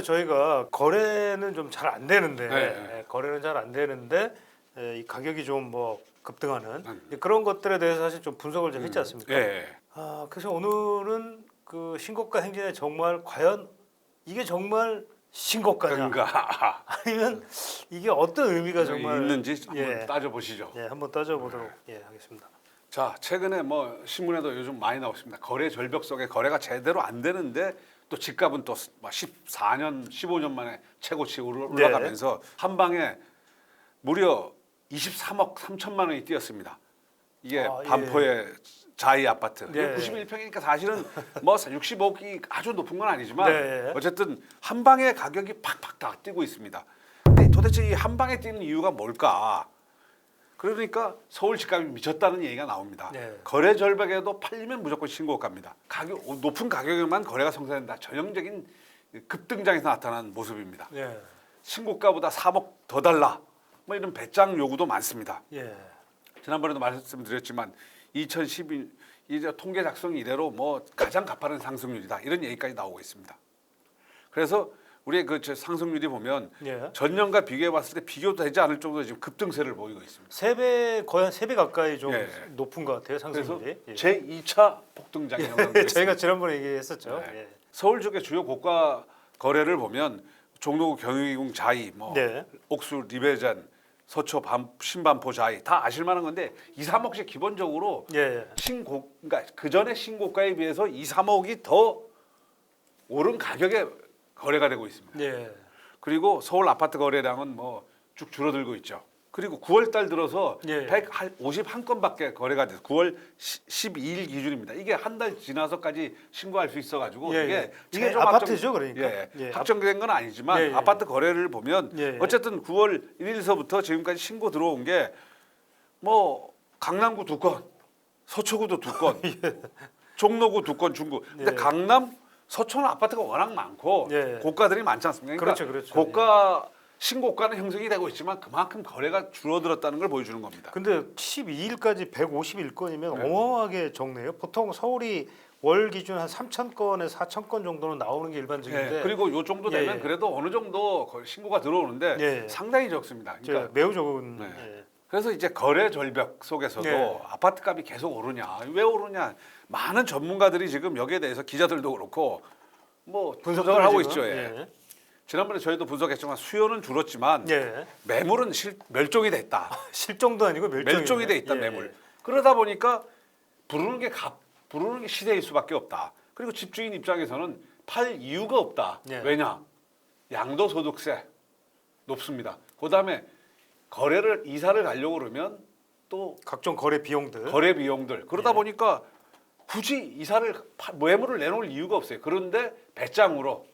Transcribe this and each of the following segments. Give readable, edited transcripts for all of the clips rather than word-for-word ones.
저희가 거래는 좀 잘 안 되는데 네. 거래는 잘 안 되는데 이 가격이 좀 뭐 급등하는 그런 것들에 대해서 사실 좀 분석을 좀 했지 않습니까? 예. 그래서 오늘은 그 신고가 행진에 정말 과연 이게 정말 신고가냐 그런가 아니면 이게 어떤 의미가 정말 있는지 한번 예. 따져보시죠. 예, 한번 따져보도록 하겠습니다. 자, 최근에 뭐 신문에도 요즘 많이 나오고 있습니다. 거래 절벽 속에 거래가 제대로 안 되는데 또 집값은 또 14년, 15년 만에 최고치 올라가면서 한 방에 무려 23억 3천만 원이 뛰었습니다. 이게 반포의 자이 아파트. 네. 91평이니까 사실은 뭐 65억이 아주 높은 건 아니지만 네. 어쨌든 한 방에 가격이 팍팍 다 뛰고 있습니다. 근데 도대체 이 한 방에 뛰는 이유가 뭘까? 그러니까 서울 집값이 미쳤다는 얘기가 나옵니다. 네. 거래 절벽에도 팔리면 무조건 신고가입니다. 높은 가격에만 거래가 성사된다. 전형적인 급등장에서 나타난 모습입니다. 예. 신고가보다 3억 더 달라. 뭐 이런 배짱 요구도 많습니다. 예. 지난번에도 말씀드렸지만 2012 이제 통계 작성 이래로 뭐 가장 가파른 상승률이다. 이런 얘기까지 나오고 있습니다. 그래서 우리의 그 상승률이 보면 예. 전년과 비교해 봤을 때 비교되지 않을 정도로 지금 급등세를 보이고 있습니다. 거의 한 3배 가까이 좀 예. 높은 것 같아요, 그래서 상승률이. 예. 제2차 폭등장이 형성되고 저희가 있습니다. 지난번에 얘기했었죠. 네. 예. 서울 지역의 주요 고가 거래를 보면 종로구 경희궁 자이, 뭐 네. 옥수 리베젠, 서초 신반포 자이 다 아실만한 건데 2, 3억씩 기본적으로 예. 그러니까 그 전에 신고가에 비해서 2, 3억이 더 오른 가격에 거래가 되고 있습니다. 예. 그리고 서울 아파트 거래량은 뭐 쭉 줄어들고 있죠. 그리고 9월 달 들어서 예. 151건밖에 거래가 돼서 9월 12일 기준입니다. 이게 한 달 지나서까지 신고할 수 있어가지고 예. 이게 좀 아파트죠, 그러니까. 예, 확정된 건 아니지만 예. 아파트 거래를 보면 예. 어쨌든 9월 1일서부터 지금까지 신고 들어온 게 뭐 강남구 2건, 서초구도 2건, 종로구 2건, 중구. 근데 예. 강남 서초는 아파트가 워낙 많고 예. 고가들이 많지 않습니까? 그러니까 그렇죠. 고가 신고가는 형성이 되고 있지만 그만큼 거래가 줄어들었다는 걸 보여주는 겁니다. 근데 12일까지 151건이면 네. 어마어마하게 적네요. 보통 서울이 월 기준 한 3,000건에 4,000건 정도는 나오는 게 일반적인데. 예, 그리고 요 정도 되면 예. 그래도 어느 정도 신고가 들어오는데 예. 상당히 적습니다. 그러니까 매우 적은. 네. 예. 그래서 이제 거래 절벽 속에서도 예. 아파트 값이 계속 오르냐, 왜 오르냐, 많은 전문가들이 지금 여기에 대해서 기자들도 그렇고 뭐 분석을 하고 있죠. 예. 지난번에 저희도 분석했지만 수요는 줄었지만 예. 매물은 멸종이 됐다. 실종도 아니고 멸종이 돼 있다. 매물. 그러다 보니까 부르는 게 시대일 수밖에 없다. 그리고 집주인 입장에서는 팔 이유가 없다. 예. 왜냐? 양도소득세 높습니다. 그다음에 이사를 가려고 그러면 또 각종 거래 비용들. 거래 비용들. 그러다 예. 보니까 굳이 매물을 내놓을 이유가 없어요. 그런데 배짱으로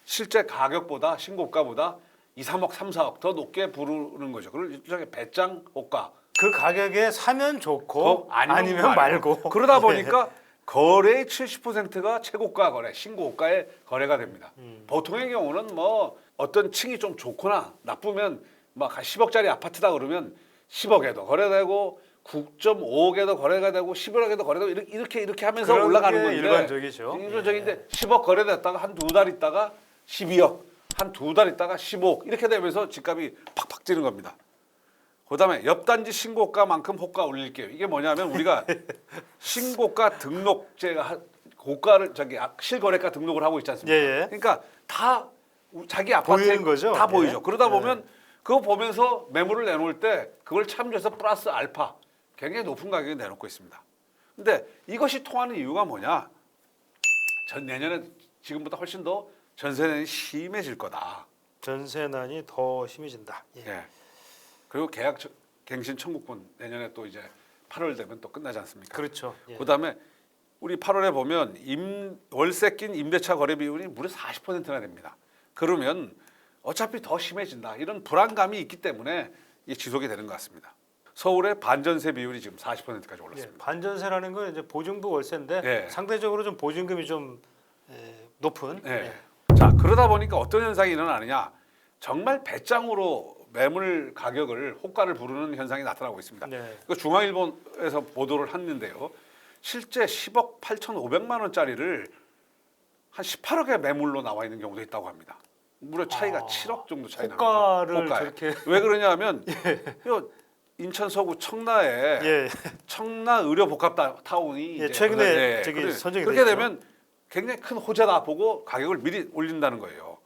실제 가격보다 신고가보다 2, 3억, 3, 4억 더 높게 부르는 거죠. 그걸 일종의 배짱 호가. 그 가격에 사면 좋고 아니면 말고. 그러다 보니까 거래의 70%가 최고가 거래, 신고가의 거래가 됩니다. 보통의 경우는 뭐 어떤 층이 좀 좋거나 나쁘면 막 10억짜리 아파트다 그러면 10억에도 거래되고 9.5억에도 거래가 되고 11억에도 거래되고 이렇게 하면서 그런 올라가는 게 건데 일반적이죠. 일반적인데 10억 거래됐다가 한 두 달 있다가 12억, 한 두 달 있다가 15억 이렇게 되면서 집값이 팍팍 뛰는 겁니다. 그다음에 옆단지 신고가만큼 호가 올릴게요. 이게 뭐냐면 우리가 신고가 등록제가 고가를 실거래가 등록을 하고 있지 않습니까? 예. 그러니까 다 자기 아파트에 보이는 거죠? 다 예. 보이죠. 그러다 보면 그거 보면서 매물을 내놓을 때 그걸 참조해서 플러스 알파 굉장히 높은 가격에 내놓고 있습니다. 근데 이것이 통하는 이유가 뭐냐? 내년에 지금보다 훨씬 더 전세난이 심해질 거다. 전세난이 더 심해진다. 예. 예. 그리고 계약 갱신 청구권 내년에 또 이제 8월 되면 또 끝나지 않습니까? 그렇죠. 예. 그다음에 우리 8월에 보면 월세 낀 임대차 거래 비율이 무려 40%나 됩니다. 그러면 어차피 더 심해진다. 이런 불안감이 있기 때문에 이게 지속이 되는 것 같습니다. 서울의 반전세 비율이 지금 40%까지 예. 올랐습니다. 반전세라는 건 이제 보증부 월세인데 예. 상대적으로 좀 보증금이 좀 높은. 예. 자, 그러다 보니까 어떤 현상이 일어나느냐? 정말 배짱으로 매물 가격을 호가를 부르는 현상이 나타나고 있습니다. 네. 그 중앙일보에서 보도를 했는데요. 실제 10억 8,500만 원짜리를 한 18억의 매물로 나와 있는 경우도 있다고 합니다. 무려 차이가 아, 7억 정도 차이 호가를 납니다. 호가에. 저렇게 왜 그러냐면 요 인천 서구 청라에 예. 청라 의료 복합 타운이 예, 이제 최근에 예, 저기 그래, 선정이 그렇게 됐죠. 되면 굉장히 큰 호재다 보고 가격을 미리 올린다는 거예요.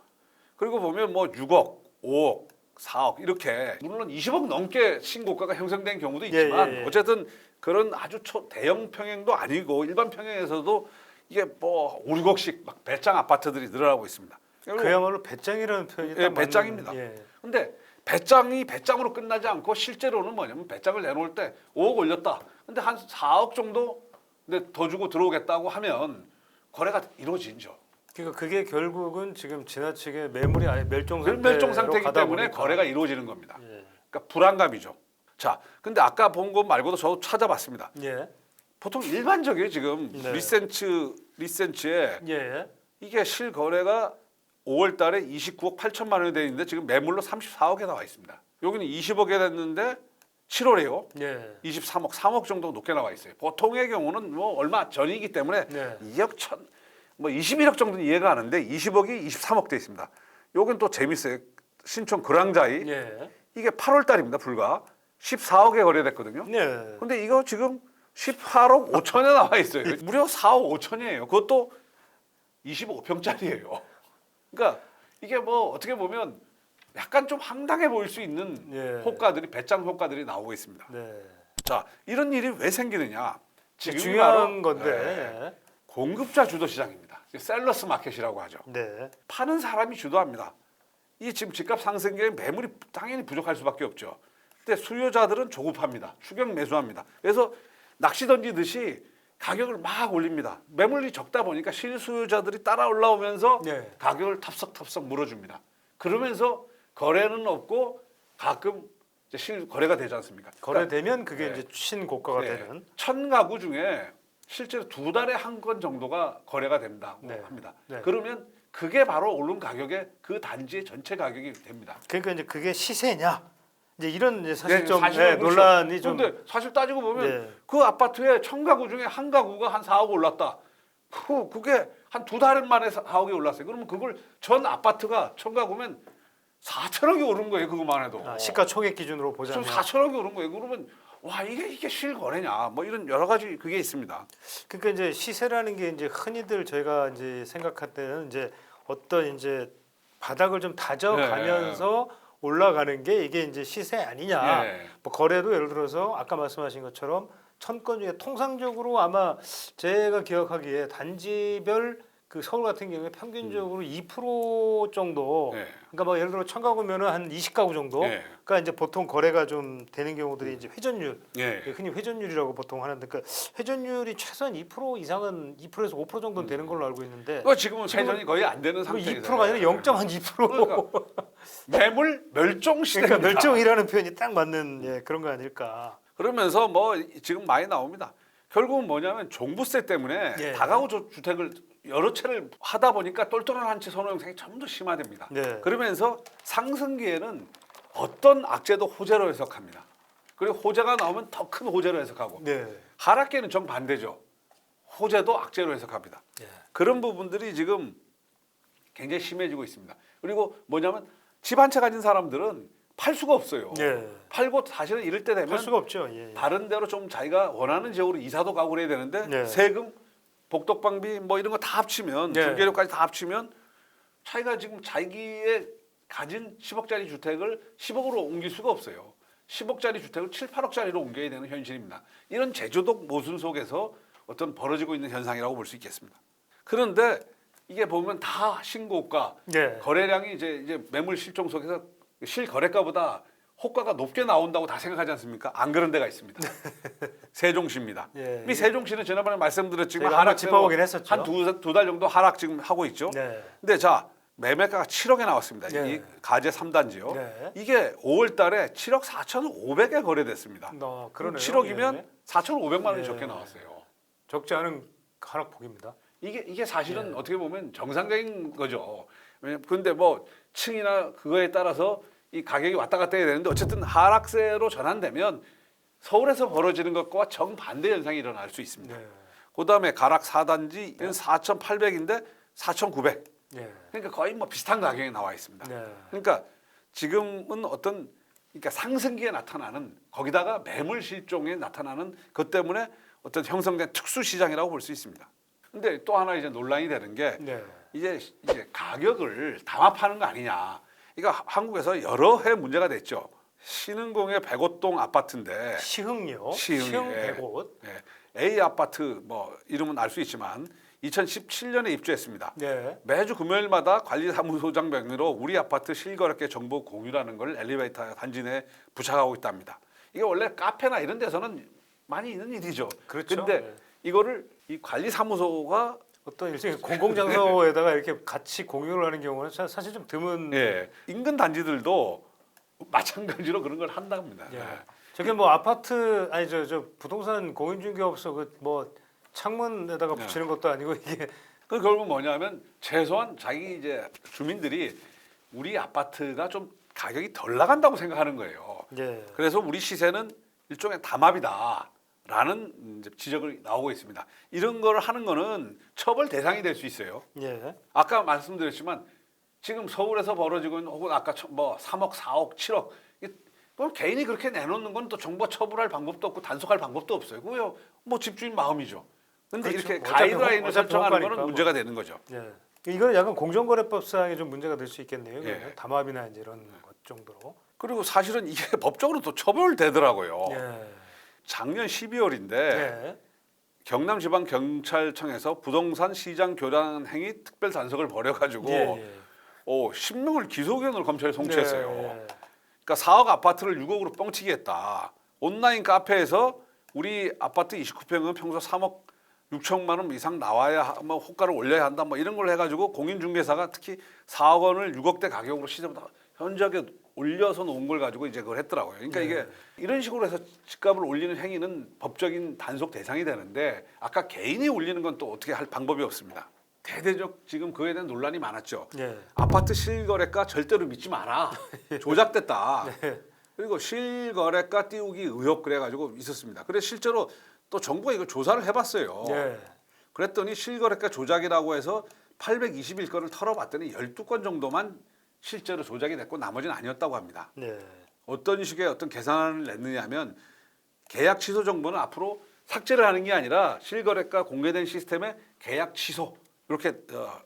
그리고 보면 뭐 6억, 5억, 4억 이렇게 물론 20억 넘게 신고가가 형성된 경우도 있지만 예. 어쨌든 그런 아주 대형 평형도 아니고 일반 평형에서도 이게 뭐 5, 6억씩 막 배짱 아파트들이 늘어나고 있습니다. 그야말로 배짱이라는 표현이 딱 예, 맞는- 배짱입니다. 예. 근데 배짱이 배짱으로 끝나지 않고 실제로는 뭐냐면 배짱을 내놓을 때 5억 올렸다. 근데 한 4억 정도 근데 더 주고 들어오겠다고 하면 거래가 이루어지죠. 그러니까 그게 결국은 지금 지나치게 매물이 아예 멸종 상태로 멸종 상태이기 가다 때문에 보니까. 거래가 이루어지는 겁니다. 예. 그러니까 불안감이죠. 자, 근데 아까 본 것 말고도 저도 찾아봤습니다. 예. 보통 일반적인 지금 네. 리센츠에 예. 이게 실거래가 5월 달에 29억 8천만 원이 돼 있는데 지금 매물로 34억에 나와 있습니다. 여기는 20억에 됐는데 7월에요. 예. 23억, 3억 정도 높게 나와 있어요. 보통의 경우는 뭐 얼마 전이기 때문에 네. 2억 천, 뭐 21억 정도는 이해가 가는데 20억이 23억 돼 있습니다. 여긴 또 재밌어요. 신촌 그랑자이 예. 이게 8월 달입니다. 불과 14억에 거래됐거든요. 예. 근데 이거 지금 18억 5천에 나와 있어요. 무려 4억 5천이에요. 그것도 25평짜리예요. 그러니까 이게 뭐 어떻게 보면 약간 좀 황당해 보일 수 있는 예. 호가들이 배짱 호가들이 나오고 있습니다. 네. 자, 이런 일이 왜 생기느냐? 지금이 중요한 바로, 건데. 공급자 주도 시장입니다. 셀러스 마켓이라고 하죠. 네. 파는 사람이 주도합니다. 이 지금 집값 상승에 매물이 당연히 부족할 수밖에 없죠. 근데 수요자들은 조급합니다. 추격 매수합니다. 그래서 낚시 던지듯이 가격을 막 올립니다. 매물이 적다 보니까 실수요자들이 따라 올라오면서 네. 가격을 탑석탑석 물어줍니다. 그러면서 거래는 없고 가끔 이제 실거래가 되지 않습니까? 거래되면 그게 네. 이제 신고가가 네. 되는. 1000가구 중에 실제로 2달에 한 건 정도가 거래가 된다고 네. 합니다. 네. 그러면 그게 바로 오른 가격에 그 단지의 전체 가격이 됩니다. 그러니까 이제 그게 시세냐? 이제 이런 이제 사실 네, 좀 사실은 그렇죠. 논란이 좀. 그런데 사실 따지고 보면 네. 그 아파트에 1000가구 중에 한 가구가 한 4억 올랐다. 그게 한 2달 만에 4억이 올랐어요. 그러면 그걸 전 아파트가 1000가구면 4천억이 오른 거예요. 그것만 해도. 시가총액 기준으로 보자면. 4천억이 오른 거예요. 그러면 와 이게 실거래냐? 뭐 이런 여러 가지 그게 있습니다. 그러니까 이제 시세라는 게 이제 흔히들 저희가 이제 생각할 때는 이제 어떤 이제 바닥을 좀 다져가면서 올라가는 게 이게 이제 시세 아니냐. 예. 뭐 거래도 예를 들어서 아까 말씀하신 것처럼 1000건 중에 통상적으로 아마 제가 기억하기에 단지별 그 서울 같은 경우에 평균적으로 2% 정도. 예. 그러니까 뭐 예를 들어 1000가구면은 한 20가구 정도. 예. 그러니까 이제 보통 거래가 좀 되는 경우들이 이제 회전율. 예. 흔히 회전율이라고 보통 하는데 그 회전율이 최소한 2% 이상은 2%에서 5% 정도는 되는 걸로 알고 있는데 지금은 회전이 거의 안 되는 상태예요. 2%가 아니라 0.2%. 그러니까 매물 멸종 시대입니다. 그러니까 멸종이라는 표현이 딱 맞는 예, 그런 거 아닐까. 그러면서 뭐 지금 많이 나옵니다. 결국은 뭐냐면 종부세 때문에 예. 다가구 주택을 여러 채를 하다 보니까 똘똘한 한 채 선호 형성이 좀 더 심화됩니다. 네. 그러면서 상승기에는 어떤 악재도 호재로 해석합니다. 그리고 호재가 나오면 더 큰 호재로 해석하고 네. 하락기에는 정반대죠. 호재도 악재로 해석합니다. 예. 그런 부분들이 지금 굉장히 심해지고 있습니다. 그리고 뭐냐면 집 한 채 가진 사람들은 팔 수가 없어요. 예. 팔고 사실은 이럴 때 되면 할 수가 없죠. 예. 다른 데로 좀 자기가 원하는 지역으로 이사도 가고 그래야 되는데 네. 세금, 복덕방비 뭐 이런 거 다 합치면 네. 중개료까지 다 합치면 자기가 지금 자기의 가진 10억짜리 주택을 10억으로 옮길 수가 없어요. 10억짜리 주택을 7, 8억짜리로 옮겨야 되는 현실입니다. 이런 제조적 모순 속에서 어떤 벌어지고 있는 현상이라고 볼 수 있겠습니다. 그런데 이게 보면 다 신고가, 예. 거래량이 이제 매물 실종 속에서 실거래가보다 호가가 높게 나온다고 다 생각하지 않습니까? 안 그런 데가 있습니다. 세종시입니다. 예. 이 세종시는 지난번에 말씀드렸지만 저희가 한번 짚어보긴 했었죠. 한두 달 정도 하락 지금 하고 있죠. 네. 근데 자 매매가가 7억에 나왔습니다. 네. 이 가제 3단지요. 네. 이게 5월 달에 7억 4,500에 거래됐습니다. 그러네요. 7억이면 예. 4,500만 원이 예. 적게 나왔어요. 적지 않은 하락폭입니다. 이게 사실은 예. 어떻게 보면 정상적인 거죠. 그런데 뭐 층이나 그거에 따라서 이 가격이 왔다 갔다 해야 되는데 어쨌든 하락세로 전환되면 서울에서 벌어지는 것과 정반대 현상이 일어날 수 있습니다. 네. 그다음에 가락 4단지는 4,800인데 4,900. 네. 그러니까 거의 뭐 비슷한 가격에 나와 있습니다. 네. 그러니까 지금은 어떤 그러니까 상승기에 나타나는 거기다가 매물 실종에 나타나는 것 때문에 어떤 형성된 특수 시장이라고 볼 수 있습니다. 근데 또 하나 이제 논란이 되는 게 네. 이제 가격을 담합하는 거 아니냐. 그러니까 한국에서 여러 해 문제가 됐죠. 신흥공의 105동 아파트인데 시흥요. 시흥, 시흥 예. 105. 예, A 아파트 뭐 이름은 알 수 있지만 2017년에 입주했습니다. 네. 매주 금요일마다 관리사무소장 명의로 우리 아파트 실거래가 정보 공유라는 걸 엘리베이터 단지 내에 부착하고 있답니다. 이게 원래 카페나 이런 데서는 많이 있는 일이죠. 그렇죠. 근데 네. 이거를 이 관리사무소가 어떤 일종의 공공장소에다가 이렇게 같이 공유를 하는 경우는 사실 좀 드문. 예, 인근 단지들도 마찬가지로 그런 걸 한답니다. 예. 저게 뭐 아파트 아니 저 부동산 공인중개업소 그 뭐 창문에다가 네. 붙이는 것도 아니고 이게 그 결국 뭐냐면 최소한 자기 이제 주민들이 우리 아파트가 좀 가격이 덜 나간다고 생각하는 거예요. 예. 그래서 우리 시세는 일종의 담합이다라는 이제 지적이 나오고 있습니다. 이런 걸 하는 거는 처벌 대상이 될 수 있어요. 예. 아까 말씀드렸지만 지금 서울에서 벌어지고 있는 혹은 아까 뭐 3억, 4억, 7억 그럼 개인이 그렇게 내놓는 건 또 정부가 처벌할 방법도 없고 단속할 방법도 없어요. 그거요 뭐 집주인 마음이죠. 근데 그렇죠. 이렇게 어차피 가이드라인을 어차피 설정하는 허가니까 거는 뭐. 문제가 되는 거죠. 예. 이거는 약간 공정거래법상에 좀 문제가 될 수 있겠네요. 예. 그러면. 담합이나 이제 이런 것 정도로. 그리고 사실은 이게 법적으로 또 처벌되더라고요. 예. 작년 12월인데 예. 경남지방경찰청에서 부동산 시장 교란 행위 특별 단속을 벌여가지고 예. 10명을 기소견으로 검찰에 송치했어요. 네. 그러니까 4억 아파트를 6억으로 뻥치기 했다. 온라인 카페에서 우리 아파트 29평은 평소 3억 6천만 원 이상 나와야 뭐 호가를 올려야 한다. 뭐 이런 걸 해가지고 공인중개사가 특히 4억 원을 6억대 가격으로 시세보다 현저하게 올려서 놓은 걸 가지고 이제 그걸 했더라고요. 그러니까 네. 이게 이런 식으로 해서 집값을 올리는 행위는 법적인 단속 대상이 되는데 아까 개인이 올리는 건 또 어떻게 할 방법이 없습니다. 대대적 지금 그에 대한 논란이 많았죠. 예. 아파트 실거래가 절대로 믿지 마라. 조작됐다. 네. 그리고 실거래가 띄우기 의혹 그래가지고 있었습니다. 그래서 실제로 또 정부가 이거 조사를 해봤어요. 예. 그랬더니 실거래가 조작이라고 해서 821건을 털어봤더니 12건 정도만 실제로 조작이 됐고 나머지는 아니었다고 합니다. 네. 어떤 식의 어떤 계산을 냈느냐면 계약 취소 정보는 앞으로 삭제를 하는 게 아니라 실거래가 공개된 시스템에 계약 취소 이렇게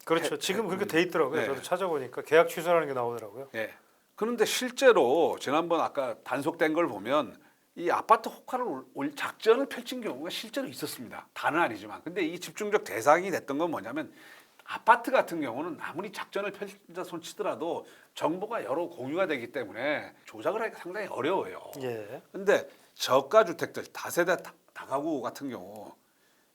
그렇죠. 지금 그렇게 돼 있더라고요. 네. 저도 찾아보니까 계약 취소라는 게 나오더라고요. 예. 그런데 실제로 지난번 아까 단속된 걸 보면 이 아파트 호가를 작전을 펼친 경우가 실제로 있었습니다. 다는 아니지만. 근데 이 집중적 대상이 됐던 건 뭐냐면 아파트 같은 경우는 아무리 작전을 펼친다 손치더라도 정보가 여러 공유가 되기 때문에 조작을 하기가 상당히 어려워요. 예. 근데 저가 주택들 다세대 다가구 같은 경우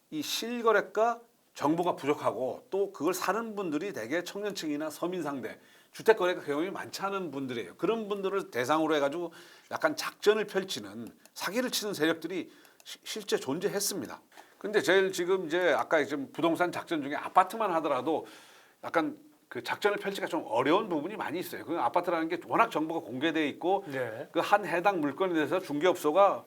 이 실거래가 정보가 부족하고 또 그걸 사는 분들이 대개 청년층이나 서민 상대 주택 거래가 경험이 많지 않은 분들이에요. 그런 분들을 대상으로 해가지고 약간 작전을 펼치는 사기를 치는 세력들이 실제 존재했습니다. 근데 제일 지금 이제 아까 지금 부동산 작전 중에 아파트만 하더라도 약간 그 작전을 펼치기가 좀 어려운 부분이 많이 있어요. 그 아파트라는 게 워낙 정보가 공개돼 있고 네. 그 한 해당 물건에 대해서 중개업소가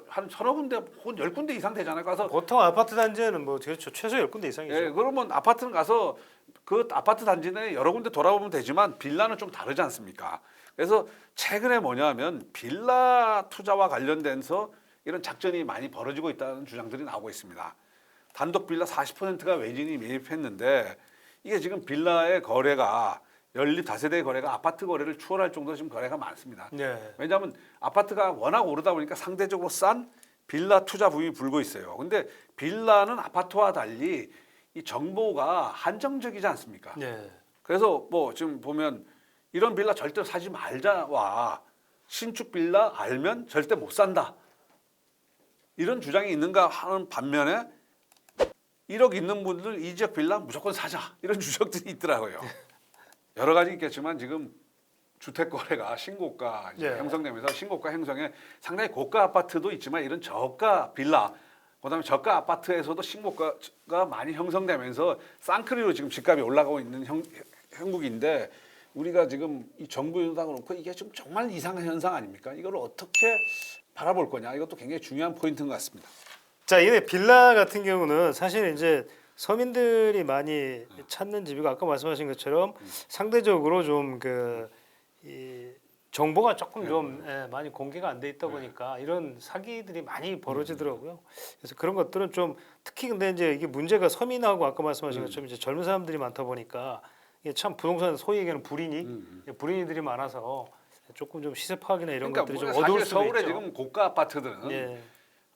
한 서너 군데 혹은 10군데 이상 되잖아요. 가서 보통 아파트 단지에는 뭐 그렇죠. 최소 10군데 이상이죠. 예, 그러면 아파트는 가서 그 아파트 단지 내 여러 군데 돌아보면 되지만 빌라는 좀 다르지 않습니까? 그래서 최근에 뭐냐면 빌라 투자와 관련돼서 이런 작전이 많이 벌어지고 있다는 주장들이 나오고 있습니다. 단독 빌라 40%가 외진이 매입했는데 이게 지금 빌라의 거래가 연립 다세대 거래가 아파트 거래를 추월할 정도로 지금 거래가 많습니다. 네. 왜냐하면 아파트가 워낙 오르다 보니까 상대적으로 싼 빌라 투자 붐이 불고 있어요. 근데 빌라는 아파트와 달리 이 정보가 한정적이지 않습니까? 네. 그래서 뭐 지금 보면 이런 빌라 절대 사지 말자와 신축 빌라 알면 절대 못 산다. 이런 주장이 있는가 하는 반면에 1억 있는 분들 이 지역 빌라 무조건 사자. 이런 주장들이 있더라고요. 여러 가지 있겠지만 지금 주택 거래가 신고가 이제 예. 형성되면서 신고가 형성에 상당히 고가 아파트도 있지만 이런 저가 빌라 그다음에 저가 아파트에서도 신고가가 많이 형성되면서 쌍크리로 지금 집값이 올라가고 있는 형국인데 우리가 지금 이 정부도 그렇고 이게 좀 정말 이상한 현상 아닙니까? 이걸 어떻게 바라볼 거냐 이것도 굉장히 중요한 포인트인 것 같습니다. 자, 이게 빌라 같은 경우는 사실 이제 서민들이 많이 찾는 집이고 아까 말씀하신 것처럼 상대적으로 좀 이 정보가 조금 좀 많이 공개가 안 돼 있다 보니까 이런 사기들이 많이 벌어지더라고요. 그래서 그런 것들은 좀 특히 근데 이제 이게 문제가 서민하고 아까 말씀하신 것처럼 이제 젊은 사람들이 많다 보니까 이게 참 부동산 소위 얘기하는 불인이들이 많아서 조금 좀 시세 파악이나 이런 그러니까 것들이 좀 사실 어려울 수도 서울에 있죠. 지금 고가 아파트들은 예.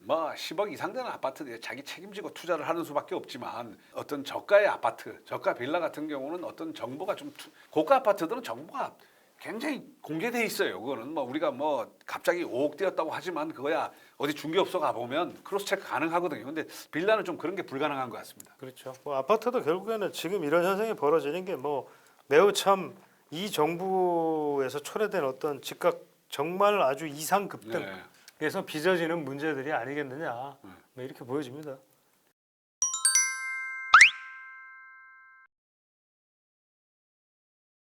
뭐 10억 이상 되는 아파트들이 자기 책임지고 투자를 하는 수밖에 없지만 어떤 저가의 아파트, 저가 빌라 같은 경우는 어떤 정보가 좀 고가 아파트들은 정보가 굉장히 공개돼 있어요. 그거는 뭐 우리가 뭐 갑자기 5억 되었다고 하지만 그거야 어디 중개업소 가 보면 크로스 체크 가능하거든요. 근데 빌라는 좀 그런 게 불가능한 것 같습니다. 그렇죠. 뭐 아파트도 결국에는 지금 이런 현상이 벌어지는 게 뭐 매우 참 이 정부에서 초래된 어떤 집값 정말 아주 이상 급등에서 빚어지는 문제들이 아니겠느냐 뭐 이렇게 보여집니다.